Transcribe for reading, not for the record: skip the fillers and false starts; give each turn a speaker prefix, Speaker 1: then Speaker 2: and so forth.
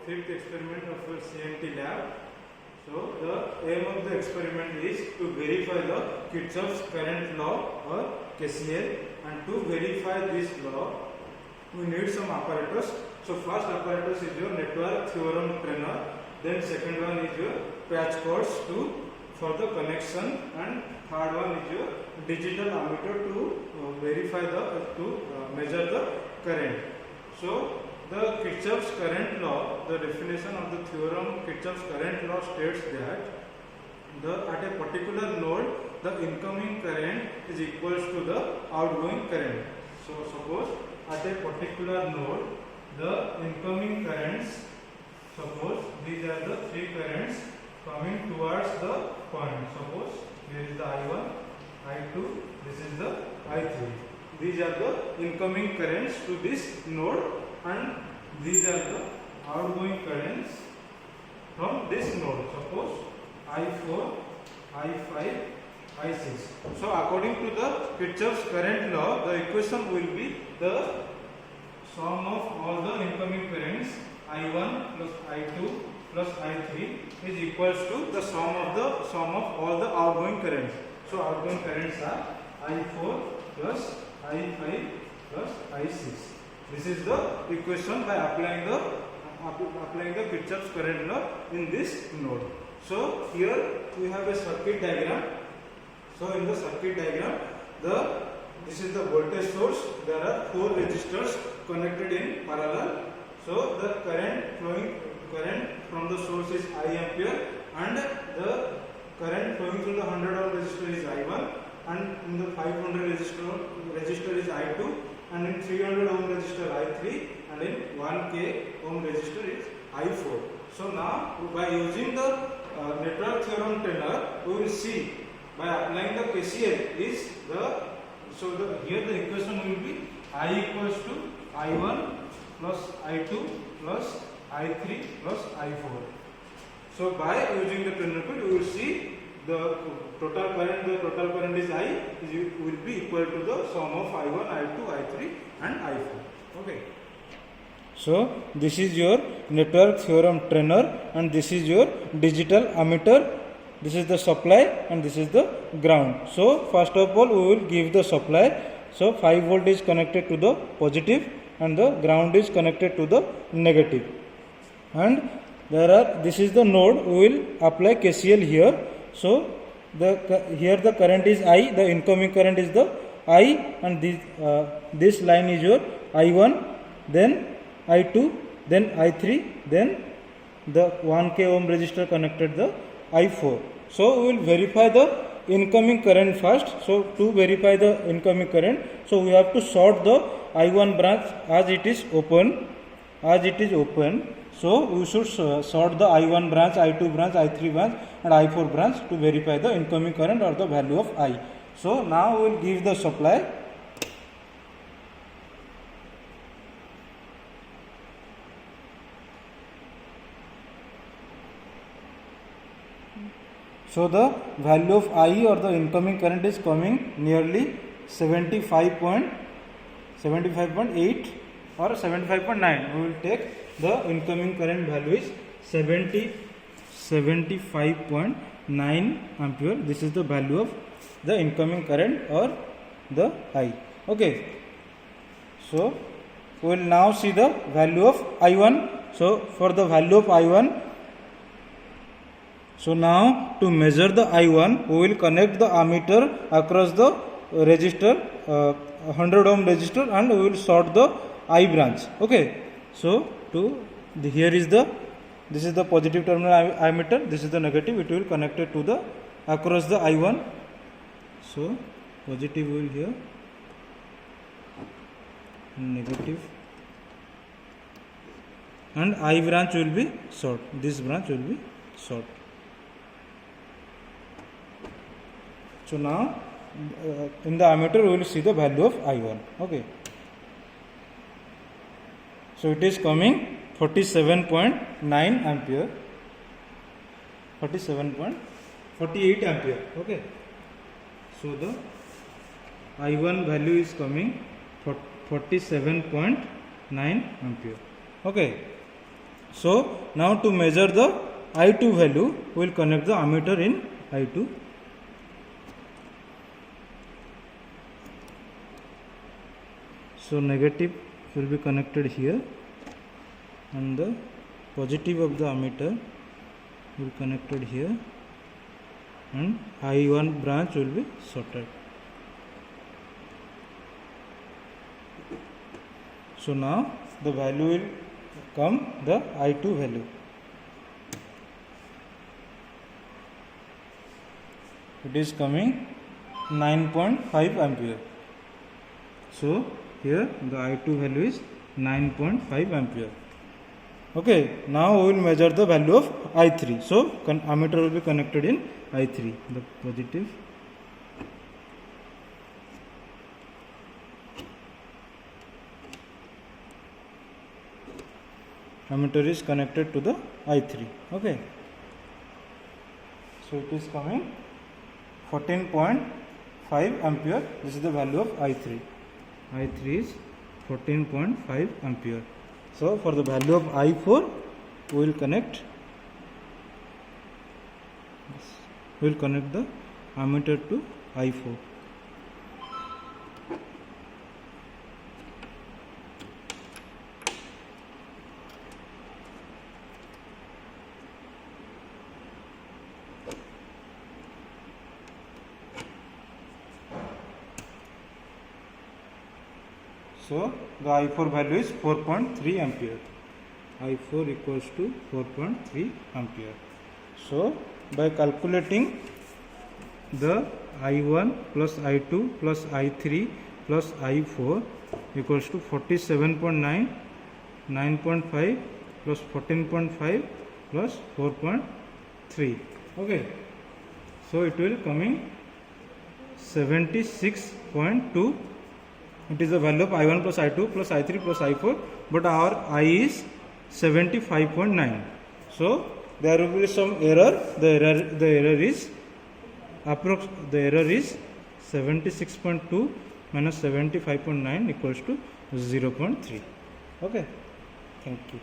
Speaker 1: fifth experiment of your CNT lab. So the aim of the experiment is to verify the Kirchhoff's current law or KCL, and to verify this law we need some apparatus. So first apparatus is your network theorem trainer, then second one is your patch cords for the connection, and third one is your digital ammeter to verify to measure the current. So the Kirchhoff's current law, the definition of the theorem Kirchhoff's current law states that at a particular node the incoming current is equals to the outgoing current. So suppose at a particular node the incoming currents, suppose these are the three currents coming towards the point. Suppose here is the I1, I2, this is the I3. These are the incoming currents to this node, and these are the outgoing currents from this node. Suppose I4, I5, I6. So according to the Kirchhoff's current law, the equation will be the sum of all the incoming currents I1 plus I2 plus I3 is equals to the sum of all the outgoing currents. So outgoing currents are I4 plus I5 plus I6. This is the equation by applying the Kirchhoff's current law in this node. So here we have a circuit diagram. So in the circuit diagram, this is the voltage source. There are 4 resistors connected in parallel. So the current from the source is I ampere, and the current flowing through the 100 ohm resistor is I1, and in the 500 resistor is I2, and in 300 ohm resistor I3, and in 1k ohm resistor is I4. So now by using the network theorem trainer, we will see by applying the KCL is here the equation will be I equals to I1 plus I2 plus I3 plus I4. So by using the trainer code, we will see the total current is I will be equal to the sum of I1, I2, I3 and I4. Okay. So this is your network theorem trainer, and this is your digital ammeter. This is the supply and this is the ground. So first of all we will give the supply. So 5 volt is connected to the positive and the ground is connected to the negative. And this is the node, we will apply KCL here. So here the current is I, the incoming current is the I, and this line is your I1, then I2, then I3, then the 1k ohm resistor connected the I4. So we will verify the incoming current first. So to verify the incoming current, so we have to sort the I1 branch as it is open. So we should sort the I1 branch, I2 branch, I3 branch and I4 branch to verify the incoming current or the value of I. So now we will give the supply. So the value of I or the incoming current is coming nearly 75.8 or 75.9. We will take the incoming current value is 75.9 ampere. This is the value of the incoming current or the I. Okay. So we will now see the value of I1. So for the value of I1, so now to measure the I1, we will connect the ammeter across the resistor, 100 ohm resistor, and we will sort the I branch. Okay. So this is the positive terminal ammeter, this is the negative. It will connect it to the across the I1. So positive will here, negative, and I branch will be short. This branch will be short. So now in the ammeter we will see the value of I1. Okay. So it is coming 47.9 ampere, 47.48 ampere. Okay. So the I1 value is coming 47.9 ampere. Okay. So now to measure the I2 value, we will connect the ammeter in I2. So negative will be connected here and the positive of the ammeter will connected here, and I1 branch will be shorted. So now the value will come, the I2 value. It is coming 9.5 ampere. So here the I2 value is 9.5 ampere. Okay, now we will measure the value of I3. So ammeter will be connected in I3, the positive. Ammeter is connected to the I3. Okay, so it is coming 14.5 ampere. This is the value of I3. I3 is 14.5 ampere. So for the value of I4, we will connect the ammeter to I4. So the I4 value is 4.3 ampere. I4 equals to 4.3 ampere. So by calculating the I1 plus I2 plus I3 plus I4 equals to 47.9, 9.5 plus 14.5 plus 4.3. Okay, so it will coming 76.2. It is the value of I1 plus I2 plus I3 plus I4, but our I is 75.9. So there will be some error. The error is 76.2 minus 75.9 equals to 0.3. Okay, thank you.